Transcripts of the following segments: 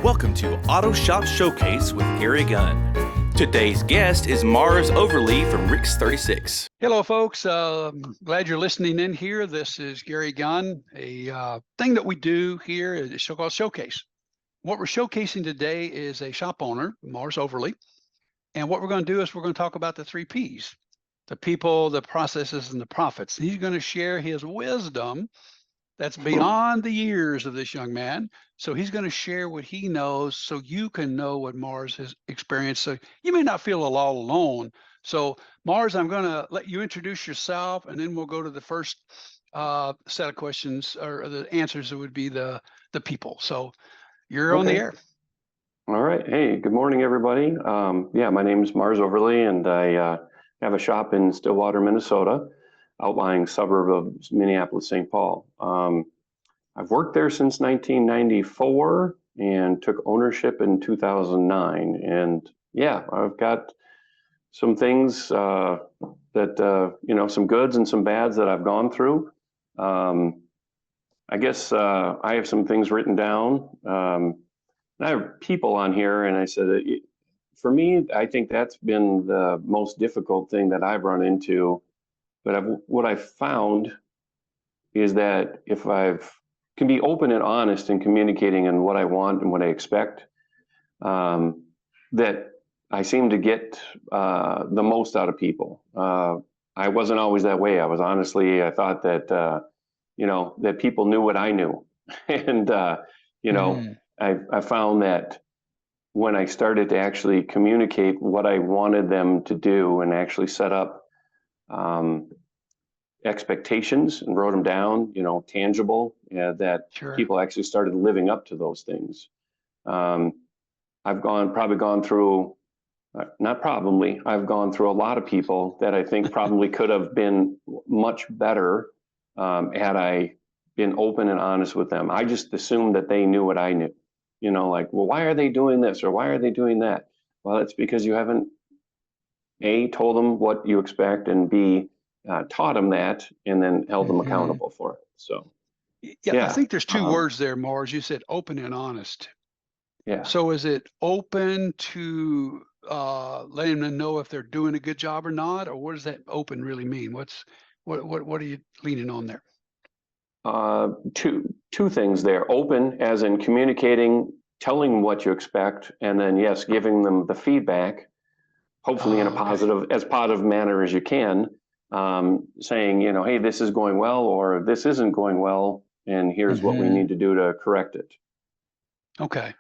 Welcome to Auto Shop Showcase with Gary Gunn. Today's guest is Mars Overlee from Rick's 36. Hello, folks. Glad you're listening in here. This is Gary Gunn. A thing that we do here is a show called Showcase. What we're showcasing today is a shop owner, Mars Overlee. And what we're going to do is we're going to talk about the 3 Ps, the people, the processes, and the profits. He's going to share his wisdom that's beyond the years of this young man. So he's going to share what he knows so you can know what Mars has experienced. So you may not feel all alone. So Mars, I'm going to let you introduce yourself, and then we'll go to the first set of questions, or the answers that would be the people. So you're on the air. All right. Hey, good morning, everybody. My name is Mars Overlee, and I have a shop in Stillwater, Minnesota, outlying suburb of Minneapolis, St. Paul. I've worked there since 1994 and took ownership in 2009. And I've got some things some goods and some bads that I've gone through. I have some things written down. I have people on here, and I said, for me, I think that's been the most difficult thing that I've run into. But what I've found is that if I can be open and honest in communicating in what I want and what I expect, that I seem to get the most out of people. I wasn't always that way. I thought that, that people knew what I knew. And, I found that when I started to actually communicate what I wanted them to do and actually set up expectations and wrote them down, tangible, that people actually started living up to those things. I've gone through a lot of people that I think probably could have been much better had I been open and honest with them. I just assumed that they knew what I knew, well, why are they doing this or why are they doing that? Well, it's because you haven't A, told them what you expect, and B, taught them that, and then held them accountable for it. So, I think there's 2 words there, Mars. You said open and honest. Yeah. So is it open to letting them know if they're doing a good job or not, or what does that open really mean? What are you leaning on there? Two things there. Open, as in communicating, telling what you expect, and then yes, giving them the feedback, hopefully in a positive manner as you can. Saying, hey, this is going well, or this isn't going well, and here's what we need to do to correct it. Okay.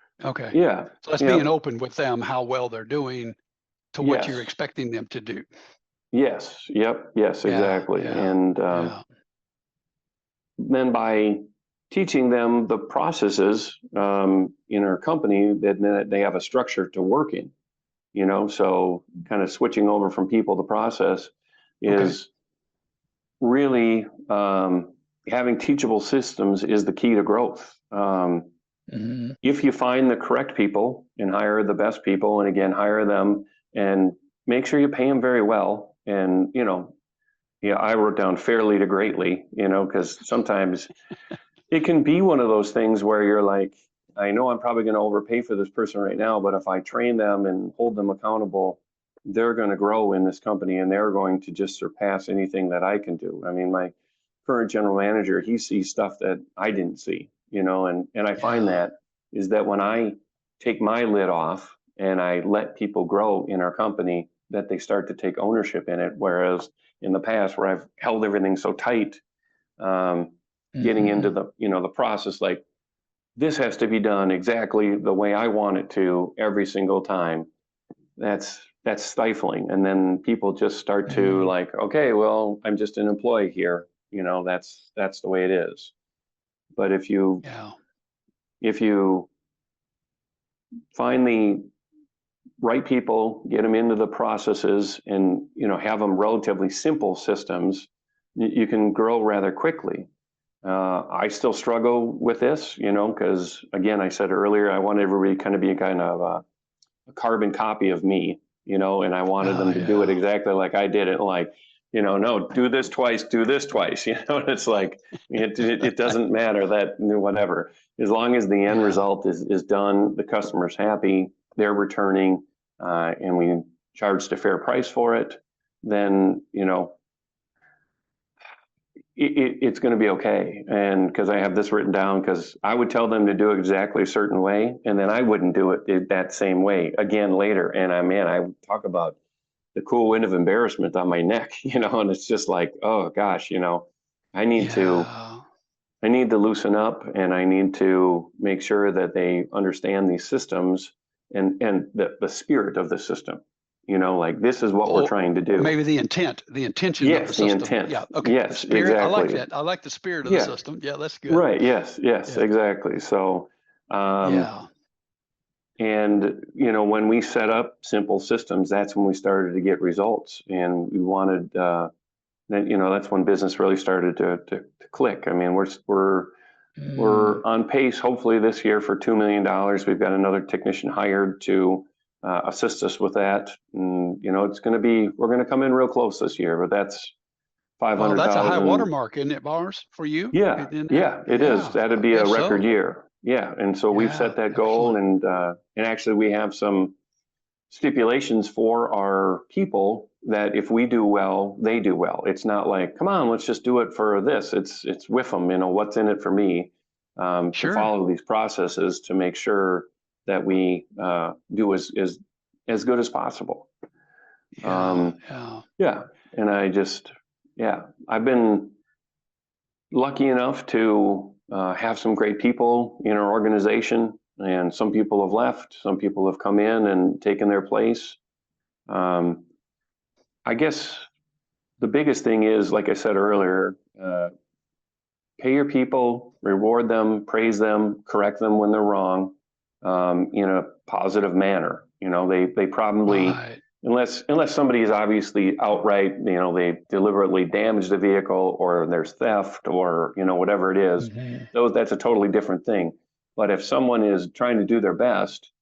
Yeah. So that's being open with them, how well they're doing to what you're expecting them to do. Yes. Yep. Yes, exactly. And then by teaching them the processes in our company, that they have a structure to work in, so kind of switching over from people to process is really having teachable systems is the key to growth. If you find the correct people and hire the best people, and again, hire them and make sure you pay them very well. And, I wrote down fairly to greatly, because sometimes it can be one of those things where you're like, I know I'm probably going to overpay for this person right now, but if I train them and hold them accountable, they're going to grow in this company, and they're going to just surpass anything that I can do. I mean, my current general manager, he sees stuff that I didn't see, and I find that is that when I take my lid off and I let people grow in our company, that they start to take ownership in it. Whereas in the past, where I've held everything so tight, getting into the process, like this has to be done exactly the way I want it to every single time. That's stifling. And then people just start to like, okay, well, I'm just an employee here. That's the way it is. But if you find the right people, get them into the processes, and have them relatively simple systems, you can grow rather quickly. I still struggle with this, because again, I said earlier, I want everybody kind of be a carbon copy of me, and I wanted them to do it exactly like I did it. Like, no, do this twice, do this twice, and it's like, it doesn't matter that whatever, as long as the end result is done, the customer's happy, they're returning, and we charged a fair price for it, then, it's going to be okay. And because I have this written down, because I would tell them to do it exactly a certain way, and then I wouldn't do it that same way again later. And I would talk about the cool wind of embarrassment on my neck, and it's just like, oh gosh, I need to loosen up, and I need to make sure that they understand these systems and the spirit of the system. Like, this is what we're trying to do. Maybe the intention of the Yes, the system. intent. Yeah. Okay. Yes, The spirit. exactly. I like that. I like the spirit of the system. Yeah, that's good. Right. Yes. Yeah. Exactly. So, and when we set up simple systems, that's when we started to get results, and we wanted that's when business really started to click. I mean, we're on pace, hopefully this year, for $2 million. We've got another technician hired to assist us with that. And, we're going to come in real close this year, but that's 500,000. That's a high watermark, isn't it, Mars, for you? Yeah, it is. That'd be a record year. Yeah. And so we've set that goal, and actually we have some stipulations for our people that if we do well, they do well. It's not like, come on, let's just do it for this. It's with them, what's in it for me, to follow these processes to make sure that we do as good as possible. And I've been lucky enough to have some great people in our organization, and some people have left, some people have come in and taken their place. I guess the biggest thing is, like I said earlier, pay your people, reward them, praise them, correct them when they're wrong, in a positive manner. They probably, unless somebody is obviously outright, they deliberately damaged the vehicle, or there's theft, or whatever it is, that's a totally different thing. But if someone is trying to do their best,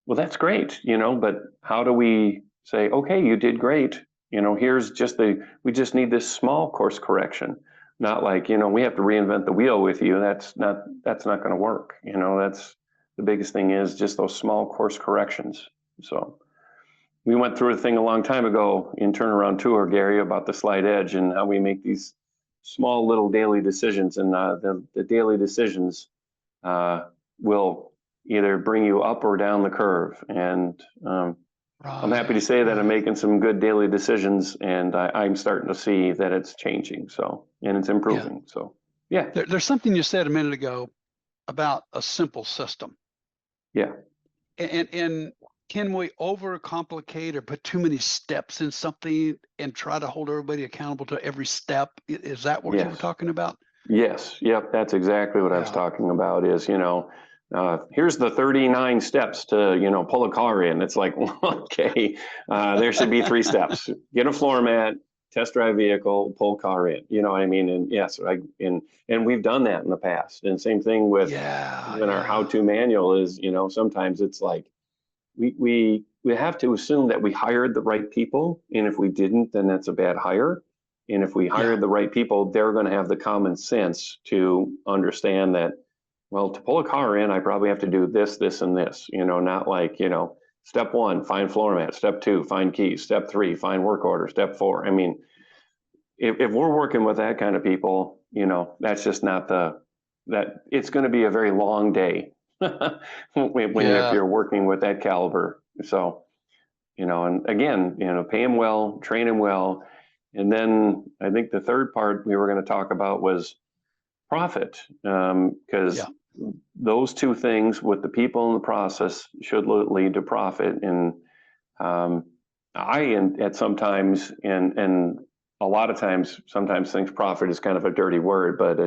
well, that's great, but how do we say, okay, you did great, here's we just need this small course correction. Not like, we have to reinvent the wheel with you. That's not going to work. That's the biggest thing, is just those small course corrections. So we went through a thing a long time ago in Turnaround Tour, Gary, about the slight edge and how we make these small little daily decisions, and the daily decisions will either bring you up or down the curve. And I'm happy to say that I'm making some good daily decisions, and I'm starting to see that it's changing. So, and it's improving. So, yeah. There's something you said a minute ago about a simple system. Yeah. And can we overcomplicate or put too many steps in something and try to hold everybody accountable to every step? Is that what you were talking about? Yes. Yep. That's exactly what I was talking about, is, here's the 39 steps to, pull a car in. It's like, okay, there should be 3 steps. Get a floor mat, test drive vehicle, pull car in. You know what I mean? And yes, and we've done that in the past. And same thing with our how-to manual is, sometimes it's like, we have to assume that we hired the right people. And if we didn't, then that's a bad hire. And if we hired the right people, they're going to have the common sense to understand that, well, to pull a car in, I probably have to do this, this, and this, not like, step 1, find floor mat. Step 2, find keys. Step 3, find work order. Step 4. I mean, if we're working with that kind of people, that's just not that it's going to be a very long day if you're working with that caliber. So, and again, pay them well, train them well. And then I think the third part we were going to talk about was profit, because those two things with the people in the process should lead to profit. And at sometimes, and a lot of times, sometimes think profit is kind of a dirty word, but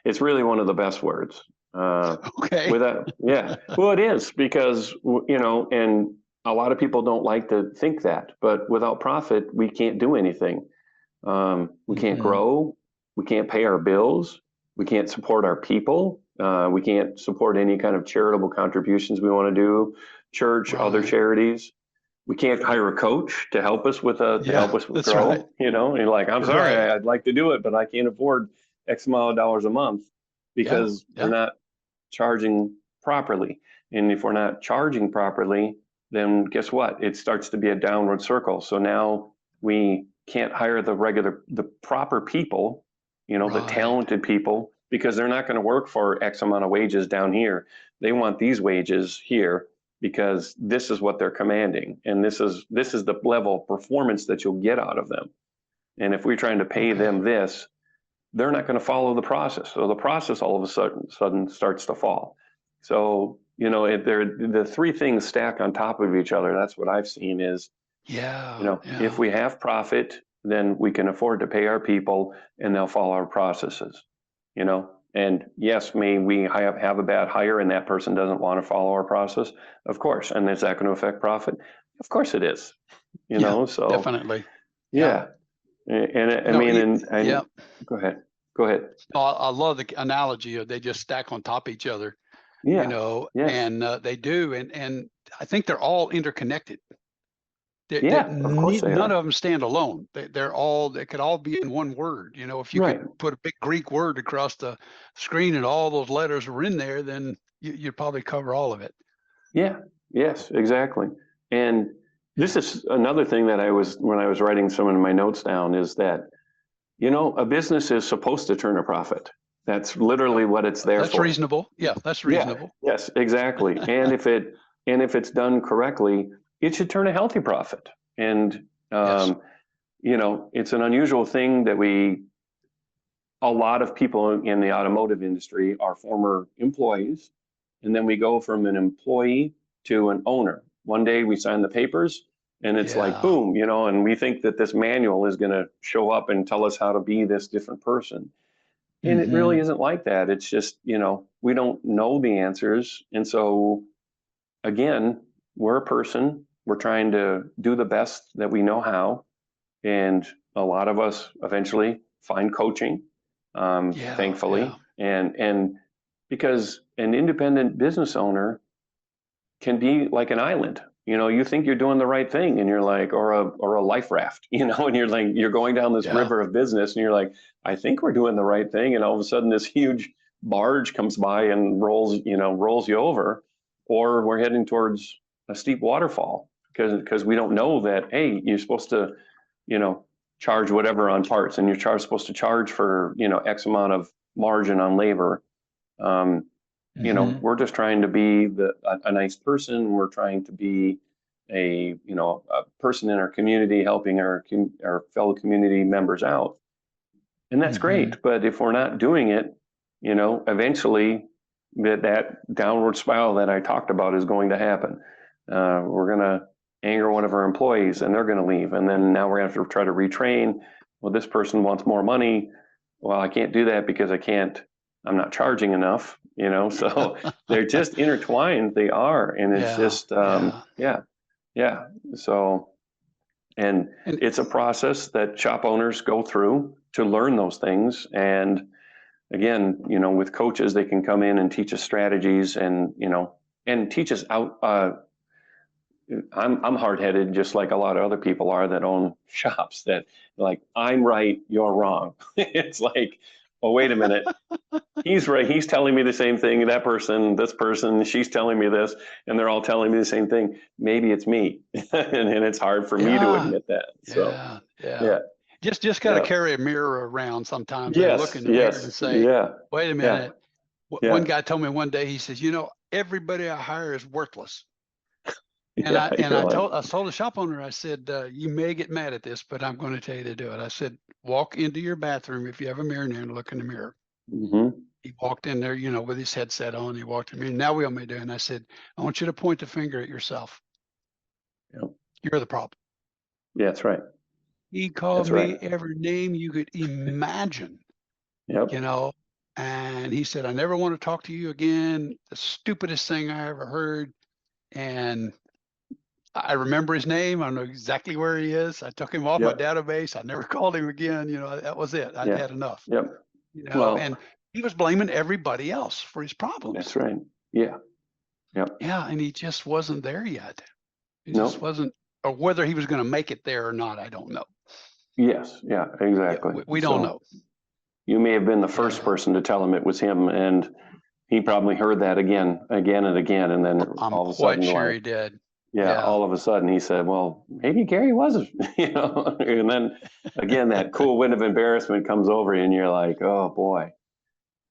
it's really one of the best words. Okay. Well, it is, because, and a lot of people don't like to think that, but without profit, we can't do anything. We can't grow. We can't pay our bills. We can't support our people. We can't support any kind of charitable contributions we want to do, church, other charities. we can't hire a coach to help us with that's grow, right. you know, and you're like, I'm sorry, Right. I'd like to do it, but I can't afford X amount of dollars a month Yeah. because we're Yeah. not charging properly. And if we're not charging properly, then guess what? It starts to be a downward circle. So now we can't hire the proper people, you know, the Right. talented people, because they're not going to work for X amount of wages down here. They want these wages here because this is what they're commanding. And this is the level of performance that you'll get out of them. And if we're trying to pay them this, they're not going to follow the process. So the process all of a sudden starts to fall. So, you know, if the three things stack on top of each other, that's what I've seen is, Yeah. you know, Yeah. if we have profit, then we can afford to pay our people and they'll follow our processes, you know. And yes, may we have a bad hire and that person doesn't want to follow our process, of course. And is that going to affect profit? Of course it is, you Yeah, know, so definitely. yeah. And I No, mean, yeah. go ahead. Go ahead. No, I love the analogy of they just stack on top of each other, Yeah. you know, Yes. and they do. And I think they're all interconnected. Yeah. Of course they None are. of them stand alone. They could all be in one word. You know, if you Right. could put a big Greek word across the screen and all those letters were in there, then you'd probably cover all of it. Yeah. Yes, exactly. And this is another thing that when I was writing some of my notes down, is that, you know, a business is supposed to turn a profit. That's literally what it's there That's for. reasonable. Yeah, that's Yeah. reasonable. Yes, exactly. And if it's done correctly, it should turn a healthy profit. And Yes. you know, it's an unusual thing that a lot of people in the automotive industry are former employees, and then we go from an employee to an owner. One day we sign the papers and it's like, Yeah. boom, you know, and we think that this manual is going to show up and tell us how to be this different person. And it really isn't like that. It's just, you know, we don't know the answers. And so, again, we're a person. We're trying to do the best that we know how. And a lot of us eventually find coaching, Yeah. thankfully. Yeah. And because an independent business owner can be like an island. You know, you think you're doing the right thing and you're like, or a life raft, you know, and you're like, you're going down this Yeah. river of business and you're like, I think we're doing the right thing. And all of a sudden this huge barge comes by and rolls you over, or we're heading towards a steep waterfall because we don't know that, hey, you're supposed to, you know, charge whatever on parts and supposed to charge for, you know, X amount of margin on labor. You know, we're just trying to be a nice person. We're trying to be a person in our community, helping our fellow community members out, and that's great. But if we're not doing it, you know, eventually that downward spiral that I talked about is going to happen. We're going to anger one of our employees, and they're going to leave, and then now we're going to have to try to retrain. Well, this person wants more money. Well, I can't do that because I'm not charging enough, you know, so they're just intertwined. They are. And it's just, yeah. So, and it's a process that shop owners go through to learn those things. And again, you know, with coaches, they can come in and teach us strategies and, you know, and teach us out. I'm hard-headed, just like a lot of other people are that own shops, that like, I'm right, you're wrong. It's like, oh, wait a minute. He's right. He's telling me the same thing. That person, this person, she's telling me this, and they're all telling me the same thing. Maybe it's me, and it's hard for me to admit that. So, yeah. Just got to carry a mirror around sometimes and look Yes. in the mirror and say, Yeah. wait a minute. Yeah. One guy told me one day, he says, you know, everybody I hire is worthless. And Yeah, I told the shop owner, I said, you may get mad at this, but I'm going to tell you to do it. I said, walk into your bathroom if you have a mirror in there and look in the mirror. He walked in there, you know, with his headset on. He walked in the mirror. Now we all may do. And I said, I want you to point the finger at yourself. Yep. You're the problem. Yeah, that's right. He called me every name you could imagine. Yep. You know, and he said, I never want to talk to you again. The stupidest thing I ever heard. And I remember his name. I know exactly where he is. I took him off my database. I never called him again. You know, that was it. I'd had enough. Yep. You know, and he was blaming everybody else for his problems. That's right. Yeah. Yep. Yeah, and he just wasn't there yet. He just wasn't or whether he was going to make it there or not, I don't know. Yes. Yeah, exactly. Yeah, we don't know. You may have been the first person to tell him it was him, and he probably heard that again and again, and then I'm all of a quite sudden, sure like, he did. yeah, all of a sudden he said, well, maybe Gary was, you know, and then again, that cool wind of embarrassment comes over you and you're like, oh boy.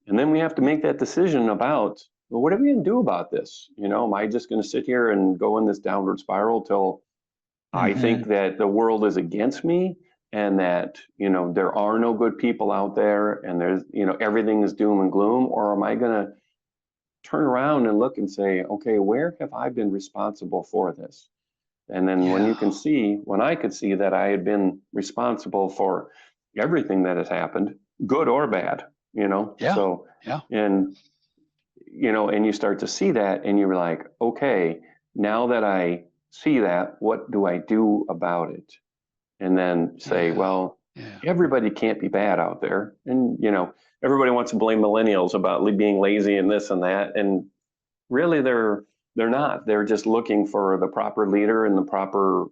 And then we have to make that decision about, well, what are we going to do about this? You know, am I just going to sit here and go in this downward spiral till I think that the world is against me and that, you know, there are no good people out there and there's, you know, everything is doom and gloom? Or am I going to turn around and look and say, okay, where have I been responsible for this? And then when you can see, when I could see that I had been responsible for everything that has happened, good or bad, you know? So, and, you know, and you start to see that and you're like, okay, now that I see that, what do I do about it? And then say, well, everybody can't be bad out there. And, you know, everybody wants to blame millennials about being lazy and this and that. And really they're not. They're just looking for the proper leader and the proper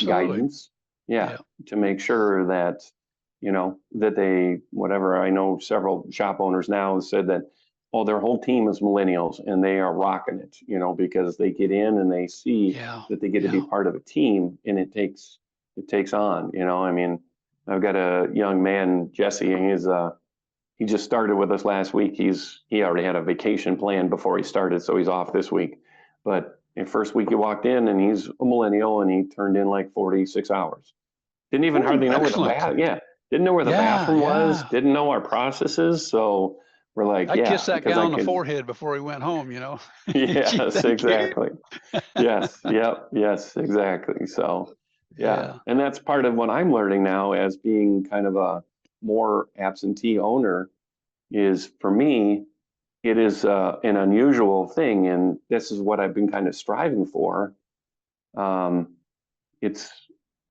guidance. To make sure that, you know, that they, whatever, I know several shop owners now said that, oh, their whole team is millennials and they are rocking it, you know, because they get in and they see that they get to be part of a team and it takes on, you know. I mean, I've got a young man, Jesse, and he just started with us last week. He already had a vacation planned before he started, so he's off this week. But the first week he walked in, and he's a millennial, and he turned in like 46 hours. Didn't even hardly know where didn't know where the bathroom was. Didn't know our processes. So we're like, I kissed that guy on the forehead before he went home, you know. Yes, exactly. Yes, yep, yes, exactly. So and that's part of what I'm learning now as being kind of a more absentee owner. Is for me, it is an unusual thing, and this is what I've been kind of striving for. It's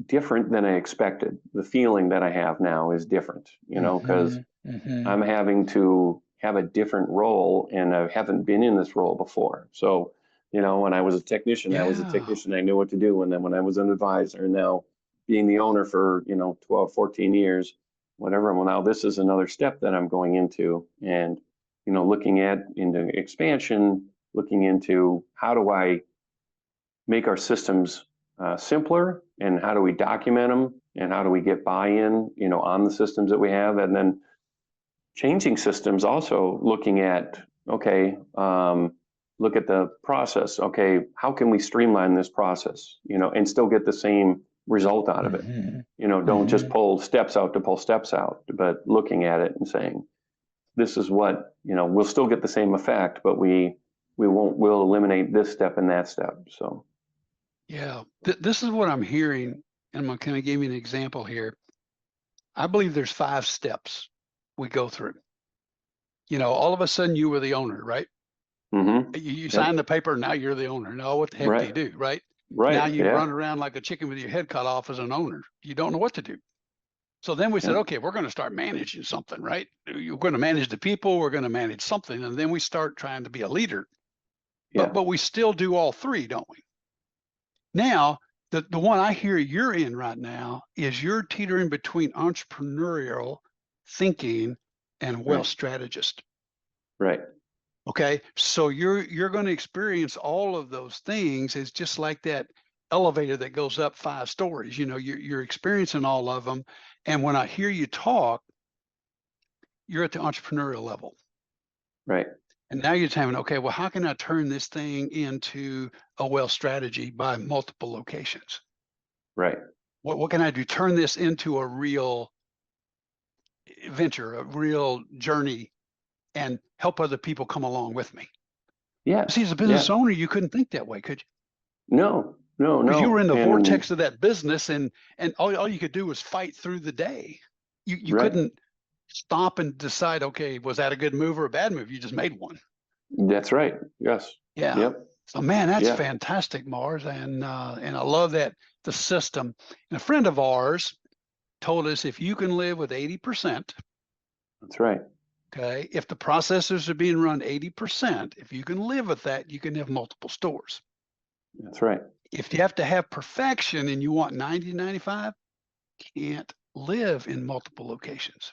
different than I expected. The feeling that I have now is different, you know, because I'm having to have a different role, and I haven't been in this role before. So, you know, when I was a technician, I was a technician. I knew what to do. And then when I was an advisor, and now being the owner for, you know, 12, 14 years, whatever. Well, now this is another step that I'm going into, and, you know, looking into expansion, looking into how do I make our systems simpler, and how do we document them, and how do we get buy-in, you know, on the systems that we have, and then changing systems. Also looking at, okay, look at the process. Okay, how can we streamline this process, you know, and still get the same result out of it? You know, don't just pull steps out to pull steps out, but looking at it and saying, this is what, you know, we'll still get the same effect, but we'll eliminate this step and that step. So this is what I'm hearing, and I'm going to kind of give you an example here. I believe there's 5 steps we go through. You know, all of a sudden you were the owner, right? You signed the paper, now you're the owner. Now what the heck do you do, right? Now you run around like a chicken with your head cut off as an owner. You don't know what to do. So then we said, okay, we're going to start managing something, right? You're going to manage the people, we're going to manage something. And then we start trying to be a leader. But we still do all 3, don't we? Now, the one I hear you're in right now is you're teetering between entrepreneurial thinking and wealth strategist. Right. Okay. So you're going to experience all of those things. It's just like that elevator that goes up 5 stories. You know, you're experiencing all of them. And when I hear you talk, you're at the entrepreneurial level. Right. And now you're saying, okay, well, how can I turn this thing into a wealth strategy by multiple locations? Right. What can I do? Turn this into a real venture, a real journey, and help other people come along with me. See, as a business owner, you couldn't think that way, could you? No. Because you were in the vortex of that business, and all you could do was fight through the day. You couldn't stop and decide, okay, was that a good move or a bad move? You just made one. That's right. Yes. Yeah. Yep. So, man, that's fantastic, Mars, and I love that the system. And a friend of ours told us if you can live with 80%. That's right. Okay. If the processors are being run 80%, if you can live with that, you can have multiple stores. That's right. If you have to have perfection and you want 90 to 95, can't live in multiple locations.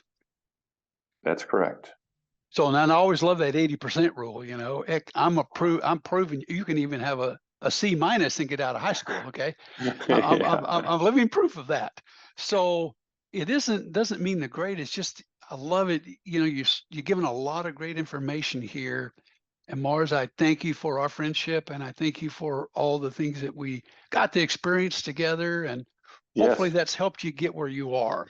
That's correct. So, and I always love that 80% rule. You know, I'm proving you can even have a C- and get out of high school. Okay, I'm living proof of that. So it doesn't mean the grade. It's just I love it. You know, you're giving a lot of great information here. And Mars, I thank you for our friendship, and I thank you for all the things that we got to experience together, and hopefully Yes. that's helped you get where you are.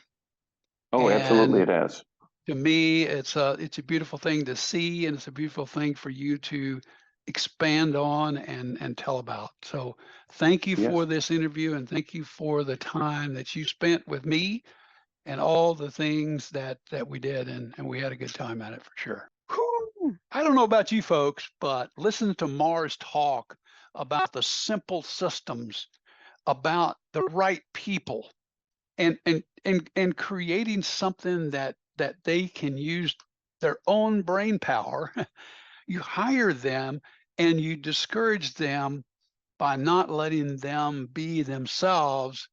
Oh, absolutely, And it has. to me, it's a beautiful thing to see, and it's a beautiful thing for you to expand on and tell about. So thank you Yes. for this interview, and thank you for the time that you spent with me and all the things that we did, and we had a good time at it for sure. Whew. I don't know about you folks, but listen to Mars talk about the simple systems, about the right people, and creating something that they can use their own brain power. You hire them and you discourage them by not letting them be themselves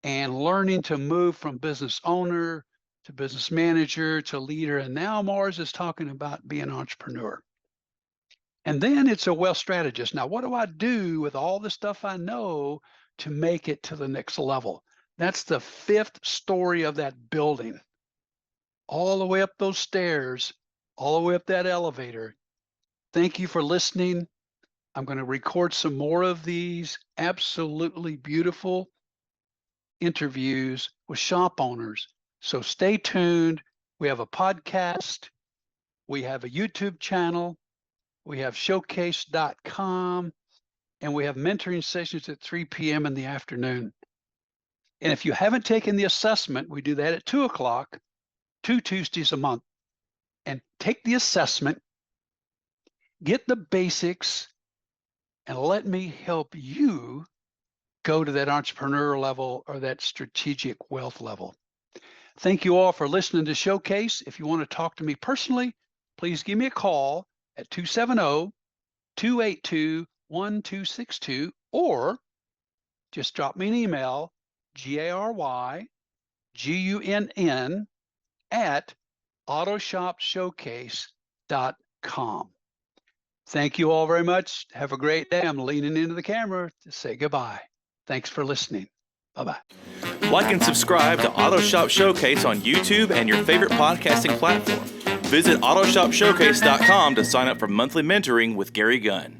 and learning to move from business owner to business manager to leader. And now Mars is talking about being an entrepreneur. And then it's a wealth strategist. Now, what do I do with all the stuff I know to make it to the next level? That's the fifth story of that building, all the way up those stairs, all the way up that elevator. Thank you for listening. I'm going to record some more of these absolutely beautiful interviews with shop owners. So stay tuned. We have a podcast, we have a YouTube channel, we have showcase.com, and we have mentoring sessions at 3 p.m. in the afternoon. And if you haven't taken the assessment, we do that at 2 o'clock, 2 Tuesdays a month. And take the assessment, get the basics, and let me help you go to that entrepreneurial level or that strategic wealth level. Thank you all for listening to Showcase. If you want to talk to me personally, please give me a call at 270-282-1262, or just drop me an email, GaryGunn@AutoshopShowcase.com. Thank you all very much. Have a great day. I'm leaning into the camera to say goodbye. Thanks for listening. Bye-bye. Like and subscribe to Auto Shop Showcase on YouTube and your favorite podcasting platform. Visit AutoshopShowcase.com to sign up for monthly mentoring with Gary Gunn.